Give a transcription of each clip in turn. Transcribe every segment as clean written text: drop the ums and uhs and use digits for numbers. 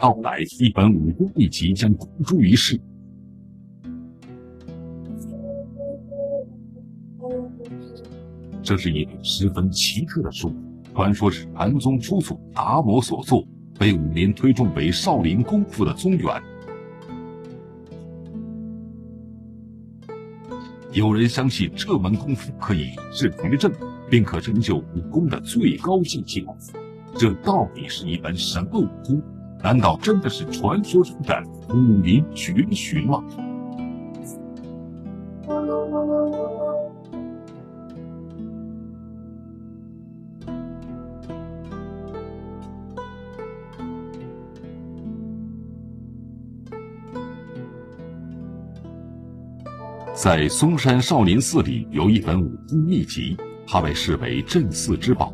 到来一本武功秘籍将公诸于世。这是一本十分奇特的书，传说是禅宗初祖达摩所作，被武林推崇为少林功夫的宗源。有人相信这门功夫可以治绝症，并可成就武功的最高境界。这到底是一门什么武功？难道真的是传说中的武林绝学吗？在嵩山少林寺里有一本武功秘籍，它被视为镇寺之宝。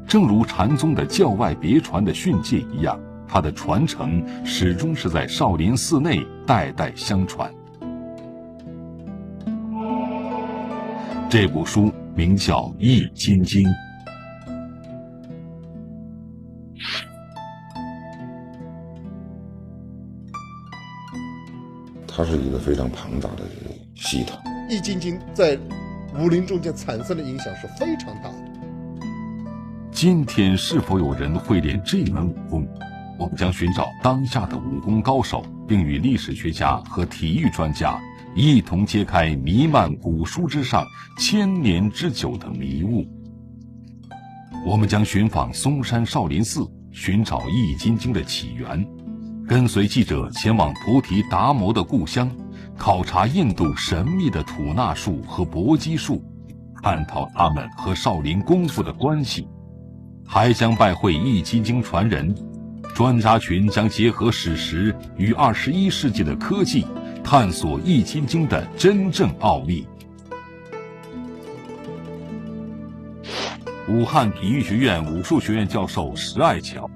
正如禅宗的教外别传的训诫一样，它的传承始终是在少林寺内代代相传。这部书名叫《易筋经》。它是一个非常庞大的系统。易筋经在武林中间产生的影响是非常大的。今天是否有人会练这门武功？我们将寻找当下的武功高手，并与历史学家和体育专家一同揭开弥漫古书之上1000年之久的迷雾。我们将寻访嵩山少林寺，寻找《易筋经》的起源，跟随记者前往菩提达摩的故乡，考察印度神秘的吐纳树和搏击树，探讨他们和少林功夫的关系。还将拜会《易筋经》传人，专家群将结合史实与21世纪的科技，探索《易筋经》的真正奥秘。武汉体育学院武术学院教授石爱桥。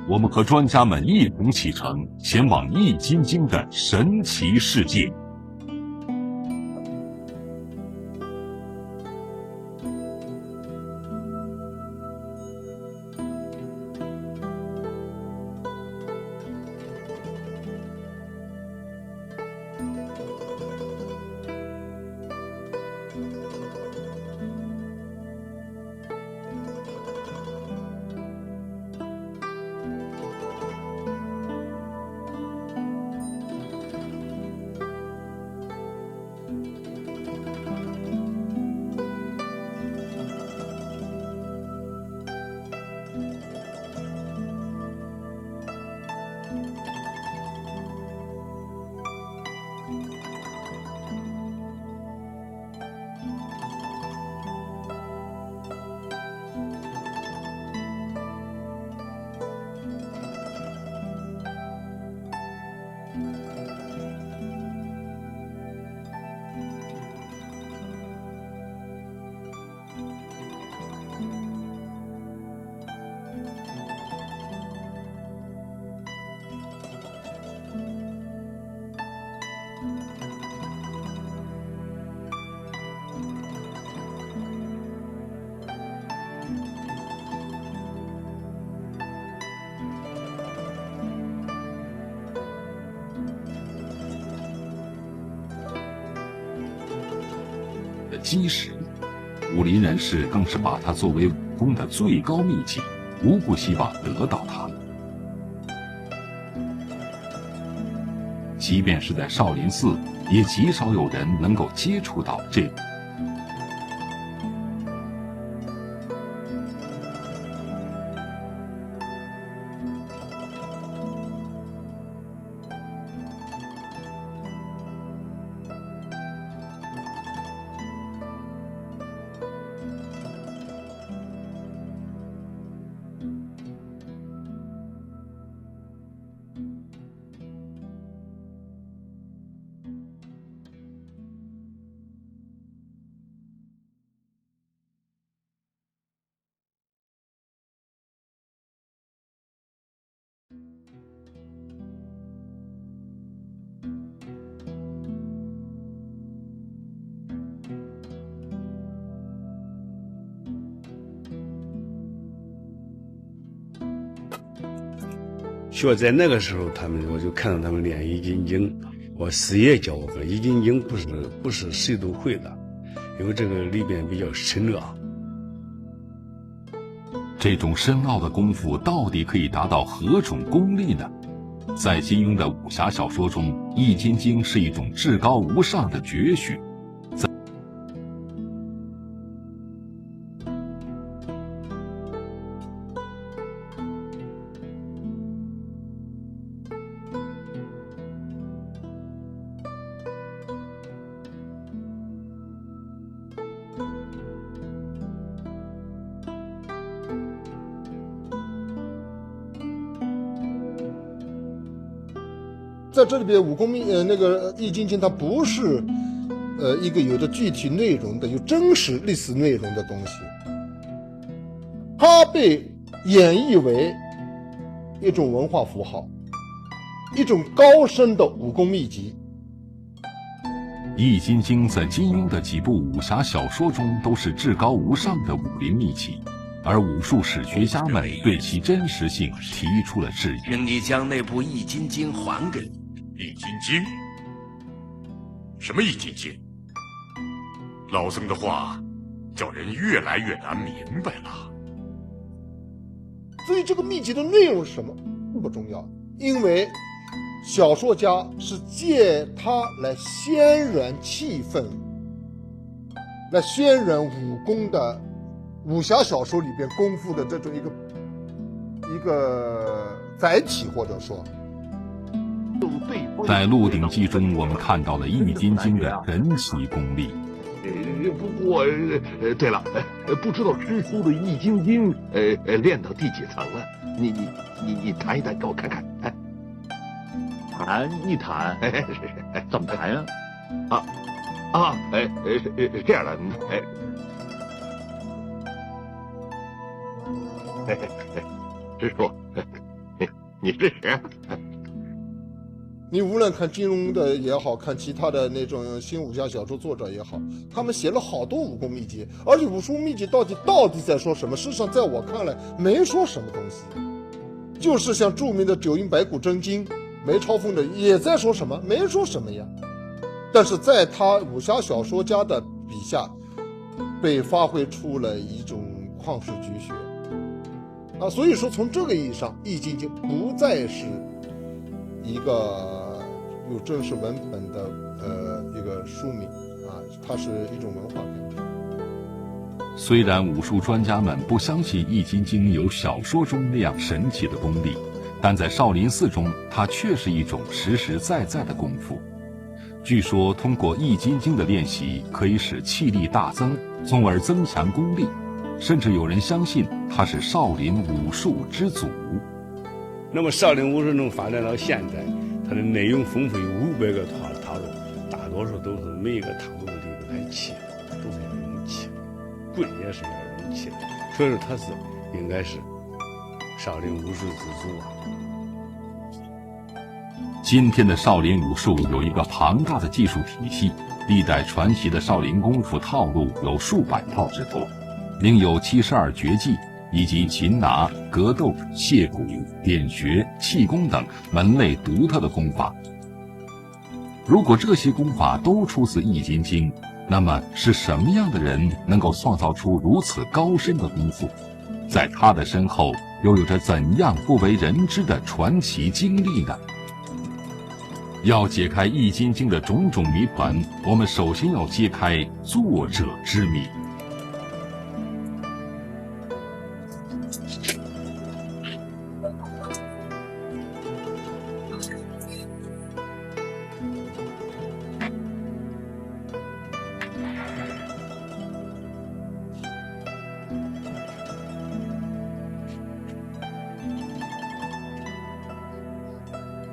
我们和专家们一同启程，前往《易筋经》的神奇世界。基石，武林人士更是把它作为武功的最高秘籍，无不希望得到它。即便是在少林寺，也极少有人能够接触到这个。学在那个时候，我就看到他们练易筋经，我师爷教我们，易筋经不是谁都会的，因为这个里边比较深奥。这种深奥的功夫到底可以达到何种功力呢？在金庸的武侠小说中，易筋经是一种至高无上的绝学。在这里边，武功那个易筋经它不是一个有着具体内容的、有真实历史内容的东西，它被演绎为一种文化符号，一种高深的武功秘籍。易筋经在金庸的几部武侠小说中都是至高无上的武林秘籍，而武术史学家们对其真实性提出了质疑。请你将那部易筋经还给我。易筋经？什么易筋经？老僧的话叫人越来越难明白了。所以这个秘籍的内容是什么不重要，因为小说家是借它来渲染气氛，来渲染武功的武侠小说里边功夫的这种一个载体，或者说在《鹿鼎记》中，我们看到了易筋经的神奇功力。不过，对了，不知道师叔的易筋经，练到第几层了？你弹一弹给我看看。哎，弹一弹，怎么弹呀？这样的，师叔，你试试。你无论看金庸的也好，看其他的那种新武侠小说作者也好，他们写了好多武功秘籍，而且武术秘籍到底在说什么？事实上，在我看来，没说什么东西，就是像著名的《九阴白骨真经》，梅超风的也在说什么？没说什么呀。但是在他武侠小说家的笔下，被发挥出了一种旷世绝学啊！所以说，从这个意义上，《易筋经》不再是一个有正式文本的一个书名啊，它是一种文化感知。虽然武术专家们不相信易筋经有小说中那样神奇的功力，但在少林寺中，它却是一种实实在在的功夫。据说通过易筋经的练习，可以使气力大增，从而增强功力，甚至有人相信它是少林武术之祖。那么少林武术能发展到现在，它的内容丰富，有500个套路，大多数都是每一个套路里有台气，都是要用气，棍也是要用气的，所以说它是应该是少林武术之祖啊。今天的少林武术有一个庞大的技术体系，历代传习的少林功夫套路有数百套之多，另有72绝技，以及擒拿、格斗、卸骨、点穴、气功等门类独特的功法。如果这些功法都出自易筋经，那么是什么样的人能够创造出如此高深的功夫？在他的身后又有着怎样不为人知的传奇经历呢？要解开易筋经的种种谜团，我们首先要揭开作者之谜。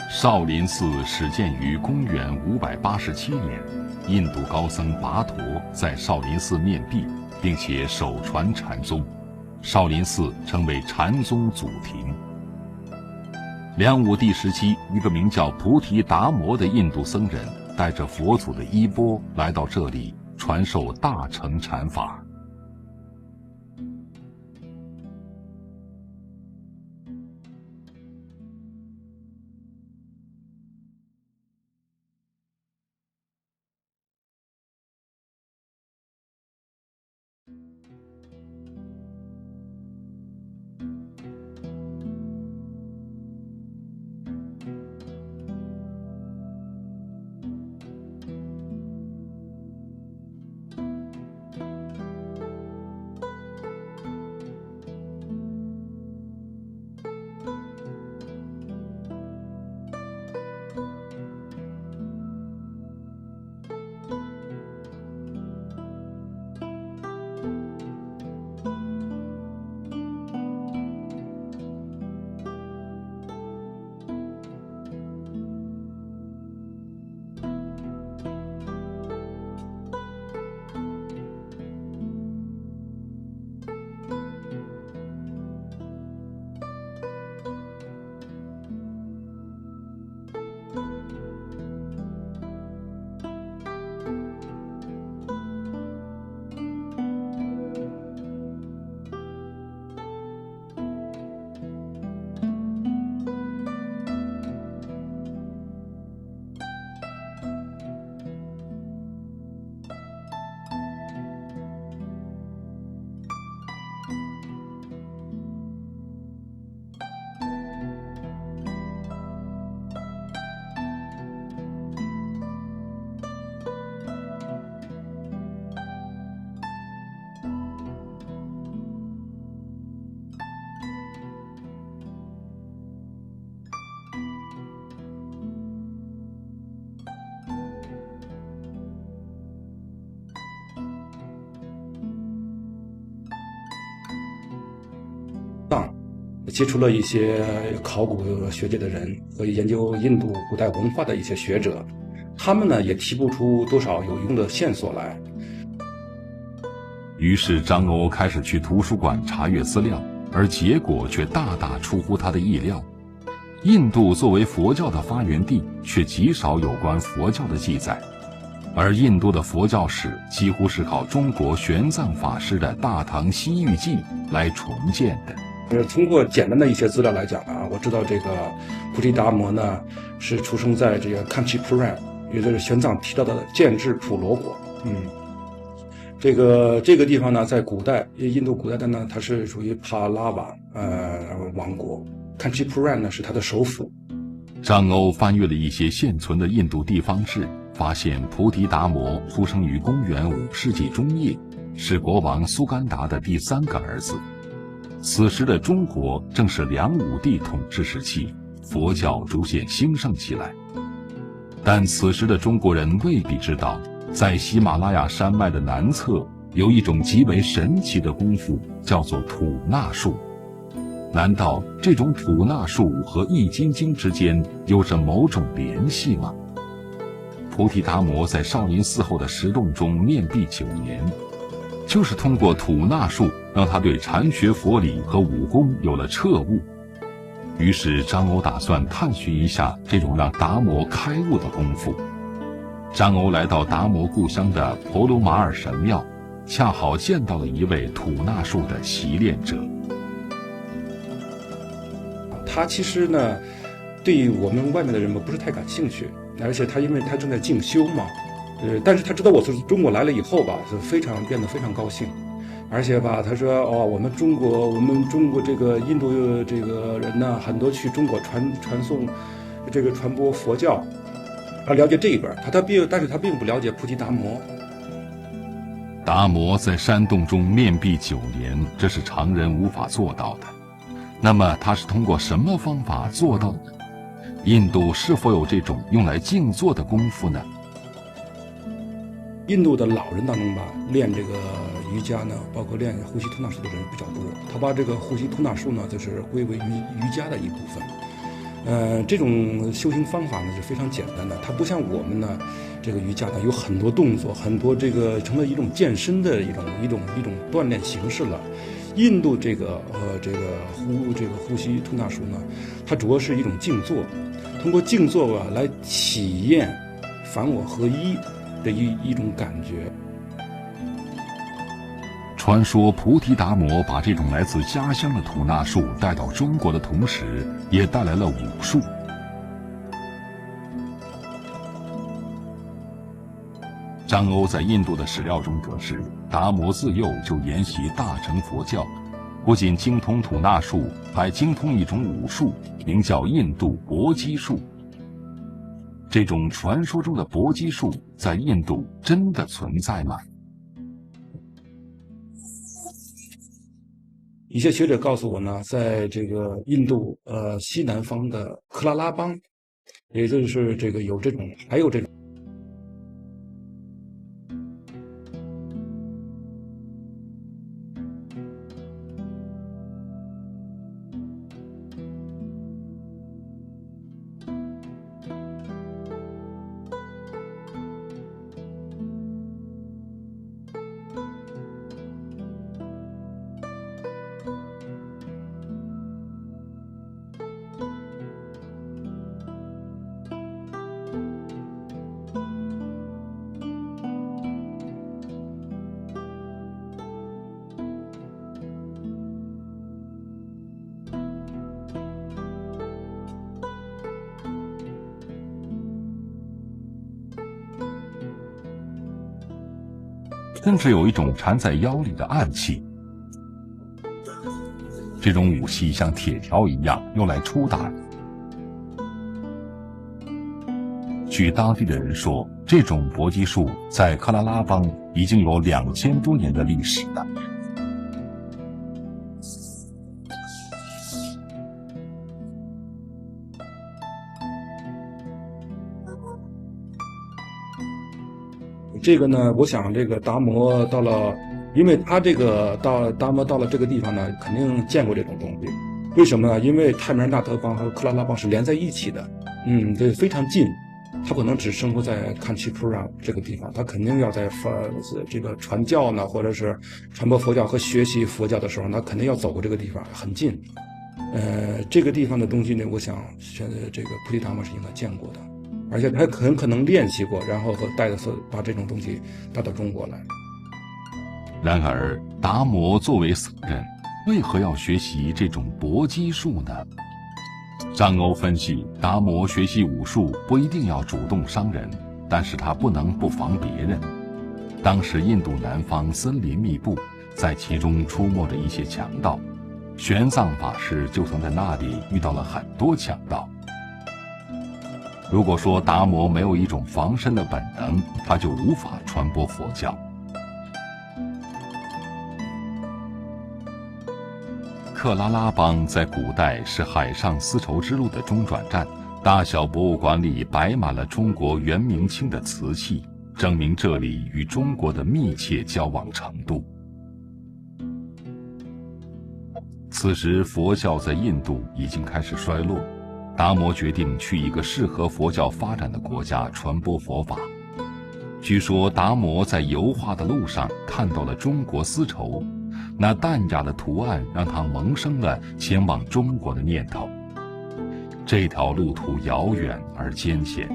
少林寺始建于公元587年，印度高僧跋陀在少林寺面壁，并且首传禅宗，少林寺成为禅宗祖庭。梁武帝时期，一个名叫菩提达摩的印度僧人，带着佛祖的衣钵来到这里，传授大乘禅法。上接触了一些考古学界的人和研究印度古代文化的一些学者，他们呢也提不出多少有用的线索来。于是张欧开始去图书馆查阅资料，而结果却大大出乎他的意料。印度作为佛教的发源地，却极少有关佛教的记载，而印度的佛教史几乎是靠中国玄奘法师的《大唐西域记》来重建的。通过简单的一些资料来讲啊，我知道这个菩提达摩呢是出生在这个 Kanchipuram， 也就是玄奘提到的建制普罗国。这个地方呢，在古代印度古代的呢，它是属于帕拉瓦王国。Kanchipuram 呢是它的首府。张欧翻阅了一些现存的印度地方志，发现菩提达摩出生于公元5世纪中叶，是国王苏干达的第3个儿子。此时的中国正是梁武帝统治时期，佛教逐渐兴盛起来。但此时的中国人未必知道，在喜马拉雅山脉的南侧有一种极为神奇的功夫，叫做吐纳术。难道这种吐纳术和《易筋经》之间有着某种联系吗？菩提达摩在少林寺后的石洞中面壁9年，就是通过吐纳术让他对禅学佛理和武功有了彻悟。于是张欧打算探寻一下这种让达摩开悟的功夫。张欧来到达摩故乡的婆罗马尔神庙，恰好见到了一位吐纳术的习练者。他其实呢，对于我们外面的人不是太感兴趣，而且他因为他正在进修嘛，但是他知道我从中国来了以后吧，是变得非常高兴，而且吧，他说我们中国这个印度这个人呢，很多去中国传送这个传播佛教，了解这一边，但是他并不了解菩提达摩。达摩在山洞中面壁9年，这是常人无法做到的。那么他是通过什么方法做到的？印度是否有这种用来静坐的功夫呢？印度的老人当中吧，练这个瑜伽呢，包括练呼吸吐纳术的人比较多。他把这个呼吸吐纳术呢，就是归为瑜伽的一部分。这种修行方法呢是非常简单的，它不像我们呢，这个瑜伽呢有很多动作，很多这个成了一种健身的一种锻炼形式了。印度这个呼吸吐纳术呢，它主要是一种静坐，通过静坐吧来体验凡我合一的一种感觉。传说菩提达摩把这种来自家乡的吐纳术带到中国的同时，也带来了武术。张欧在印度的史料中得知，达摩自幼就研习大乘佛教，不仅精通吐纳术，还精通一种武术，名叫印度搏击术。这种传说中的搏击术在印度真的存在吗？一些学者告诉我呢，在这个印度西南方的克拉拉邦，也就是这个还有这种。甚至有一种缠在腰里的暗器。这种武器像铁条一样，用来出打人。据当地的人说，这种搏击术在克拉拉邦已经有2000多年的历史了。这个呢，我想这个达摩到了因为他这个达摩到了这个地方呢，肯定见过这种东西。为什么呢？因为泰米尔纳特邦和克拉拉邦是连在一起的，这非常近。他不能只生活在看齐普啊这个地方，他肯定要在这个传教呢，或者是传播佛教和学习佛教的时候，他肯定要走过这个地方，很近。这个地方的东西呢，我想现在这个菩提达摩是应该见过的，而且他很可能练习过，然后把这种东西带到中国来。然而，达摩作为僧人，为何要学习这种搏击术呢？张欧分析，达摩学习武术不一定要主动伤人，但是他不能不防别人。当时印度南方森林密布，在其中出没着一些强盗，玄奘法师就曾在那里遇到了很多强盗。如果说达摩没有一种防身的本能，他就无法传播佛教。克拉拉邦在古代是海上丝绸之路的中转站，大小博物馆里摆满了中国元明清的瓷器，证明这里与中国的密切交往程度。此时佛教在印度已经开始衰落，达摩决定去一个适合佛教发展的国家传播佛法。据说达摩在油画的路上看到了中国丝绸，那淡雅的图案让他萌生了前往中国的念头。这条路途遥远而艰险，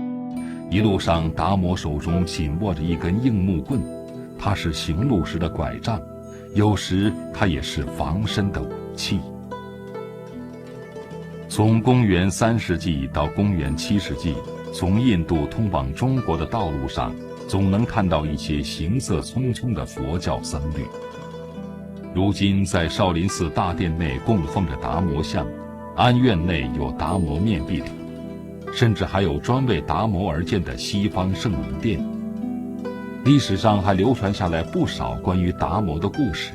一路上达摩手中紧握着一根硬木棍，它是行路时的拐杖，有时它也是防身的武器。从公元3世纪到公元7世纪，从印度通往中国的道路上，总能看到一些行色匆匆的佛教僧侣。如今在少林寺大殿内供奉着达摩像，庵院内有达摩面壁图，甚至还有专为达摩而建的西方圣母殿。历史上还流传下来不少关于达摩的故事，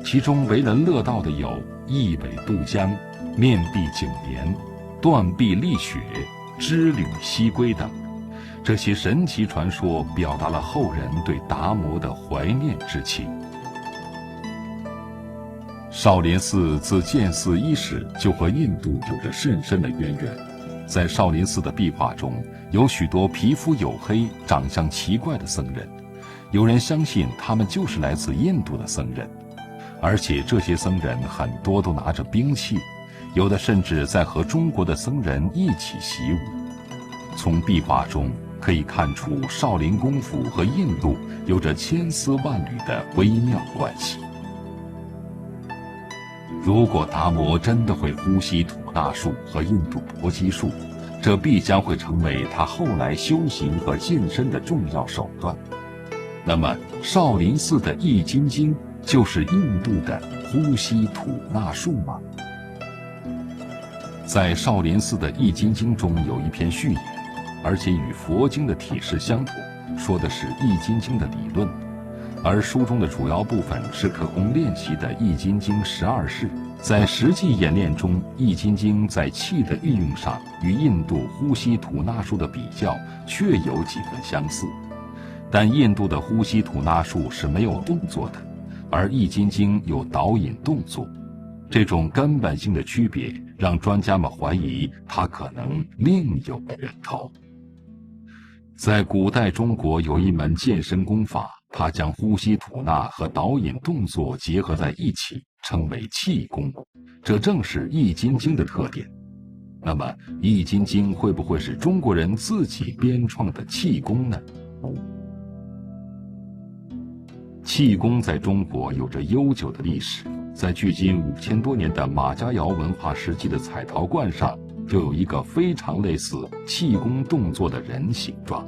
其中为人乐道的有一苇渡江、面壁景莲、断臂沥血、织履西归等。这些神奇传说表达了后人对达摩的怀念之情。少林寺自建寺伊始就和印度有着甚深的渊源。在少林寺的壁画中，有许多皮肤黝黑、长相奇怪的僧人，有人相信他们就是来自印度的僧人，而且这些僧人很多都拿着兵器，有的甚至在和中国的僧人一起习武。从壁画中可以看出，少林功夫和印度有着千丝万缕的微妙关系。如果达摩真的会呼吸吐纳术和印度搏击术，这必将会成为他后来修行和晋升的重要手段。那么，少林寺的易筋经就是印度的呼吸吐纳术吗？在少林寺的易筋经中有一篇序言，而且与佛经的体式相同，说的是易筋经的理论。而书中的主要部分是可供练习的易筋经12式。在实际演练中，易筋经在气的运用上与印度呼吸吐纳术的比较确有几分相似，但印度的呼吸吐纳术是没有动作的，而易筋经有导引动作。这种根本性的区别让专家们怀疑它可能另有源头。在古代中国有一门健身功法，它将呼吸吐纳和导引动作结合在一起，称为气功，这正是易筋经的特点。那么易筋经会不会是中国人自己编创的气功呢？气功在中国有着悠久的历史，在距今5000多年的马家窑文化时期的彩陶罐上就有一个非常类似气功动作的人形状。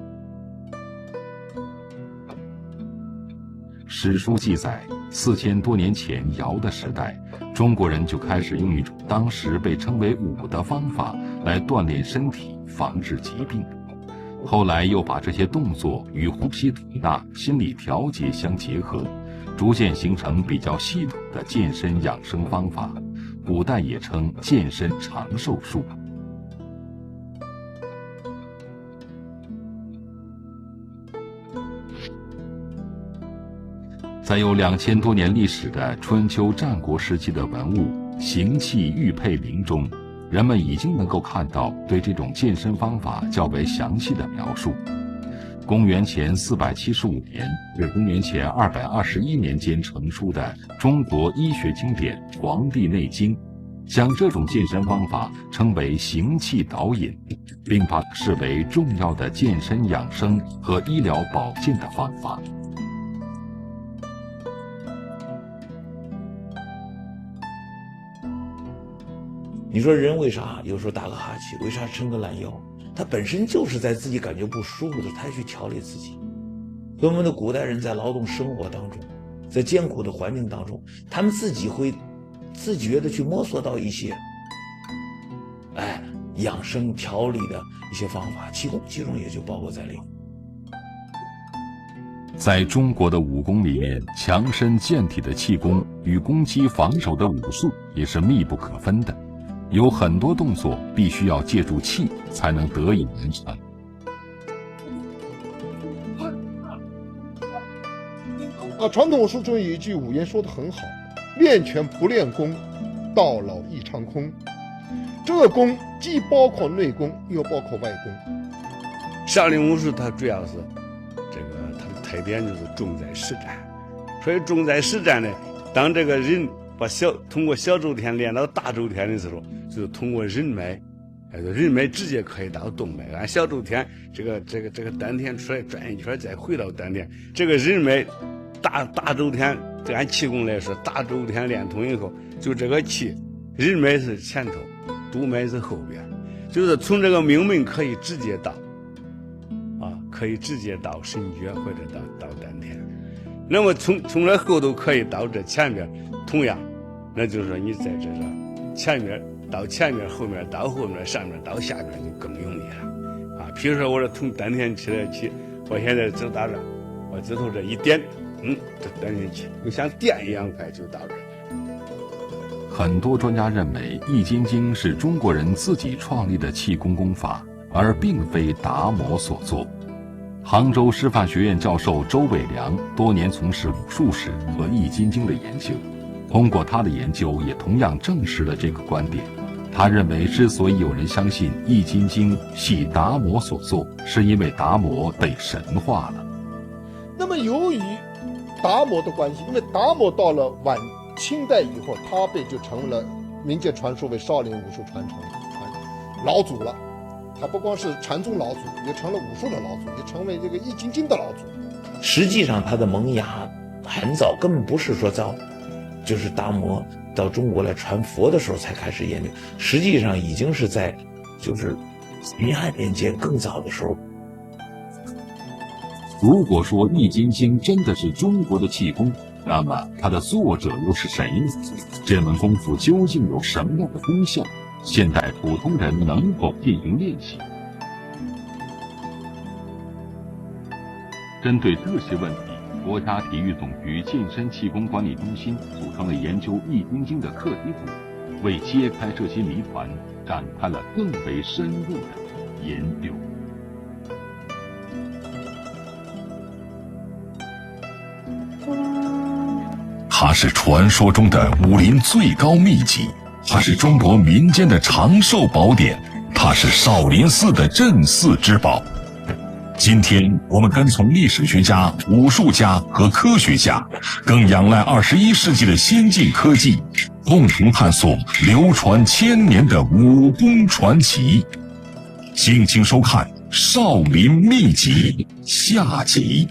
史书记载，4000多年前尧的时代，中国人就开始用一种当时被称为武的方法来锻炼身体，防治疾病。后来又把这些动作与呼吸吐纳、心理调节相结合，逐渐形成比较系统的健身养生方法，古代也称健身长寿术。在在有2000多年历史的春秋战国时期的文物形器玉佩陵中，人们已经能够看到对这种健身方法较为详细的描述。公元前475年至公元前221年间成书的中国医学经典《黄帝内经》，将这种健身方法称为行气导引，并把它视为重要的健身养生和医疗保健的方法。你说人为啥有时候打个哈欠，为啥伸个懒腰？他本身就是在自己感觉不舒服的，他去调理自己。我们的古代人在劳动生活当中，在艰苦的环境当中，他们自己会自觉的去摸索到一些养生调理的一些方法，其中也就包括在内。在中国的武功里面，强身健体的气功与攻击防守的武术也是密不可分的，有很多动作必须要借助气才能得以完成。传统武术中有一句五言说得很好：练拳不练功，到老易长空。这个功既包括内功，又包括外功。少林武术它主要是它的特点就是重在实战，所以重在实战呢，当这个人通过小周天练到大周天的时候，就是通过人脉，人脉直接可以到动脉，按小周天这个丹田出来转一圈，再回到丹田，这个人脉大周天，这按气功来说，大周天练通以后，就这个气，人脉是前头，督脉是后边，就是从这个命门可以直接到神诀或者到丹田，那么从这后头可以到这前边，同样，那就是说你在这前面到前面，后面到后面，上面到下面就更容易了比如说我这从丹田起来起，我现在走到这，我指头这一点，这丹田起就像电一样快就到这。很多专家认为，易筋经是中国人自己创立的气功功法，而并非达摩所作。杭州师范学院教授周伟良多年从事武术史和易筋经的研究，通过他的研究也同样证实了这个观点。他认为，之所以有人相信易筋经系达摩所作，是因为达摩被神化了。那么由于达摩的关系，因为达摩到了晚清代以后，他就成为了民间传说为少林武术传承老祖了。他不光是禅宗老祖，也成了武术的老祖，也成为这个易筋经的老祖。实际上他的萌芽很早，根本不是说就是达摩到中国来传佛的时候才开始研究，实际上已经是在秦汉年间更早的时候。如果说易筋经真的是中国的气功，那么它的作者又是谁呢？这门功夫究竟有什么样的功效？现代普通人能否进行练习？针对这些问题，国家体育总局健身气功管理中心组成了研究易筋经的课题组，为揭开这些谜团展开了更为深入的研究。它是传说中的武林最高秘籍，它是中国民间的长寿宝典，它是少林寺的镇寺之宝。今天我们跟从历史学家、武术家和科学家，更仰赖21世纪的先进科技，共同探索流传千年的武功传奇。敬请收看《少林秘籍》下集。